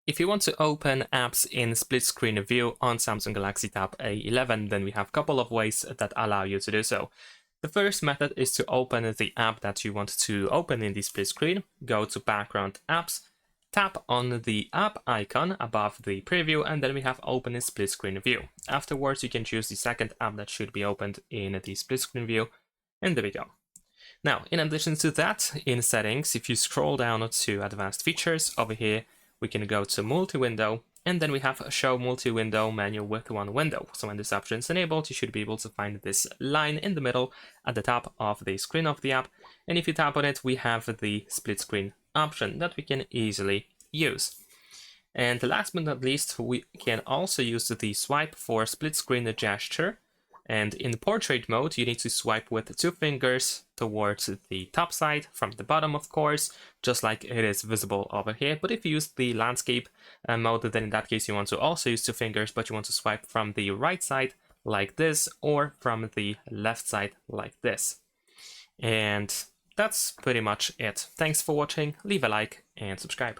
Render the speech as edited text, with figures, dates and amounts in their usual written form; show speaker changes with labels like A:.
A: If you want to open apps in split screen view on Samsung Galaxy Tab A11, then we have a couple of ways that allow you to do so. The first method is to open the app that you want to open in the split screen. Go to Background Apps, tap on the app icon above the preview, and then we have Open in split screen view. Afterwards, you can choose the second app that should be opened in the split screen view, and there we go. Now, in addition to that, in settings, if you scroll down to advanced features over here, we can go to multi-window, and then we have show multi-window menu with one window. So when this option is enabled, you should be able to find this line in the middle at the top of the screen of the app. And if you tap on it, we have the split screen option that we can easily use. And last but not least, we can also use the swipe for split screen gesture. And in portrait mode, you need to swipe with 2 fingers towards the top side from the bottom, of course, just like it is visible over here. But if you use the landscape mode, then in that case, you want to also use 2 fingers, but you want to swipe from the right side like this, or from the left side like this. And that's pretty much it. Thanks for watching, leave a like and subscribe.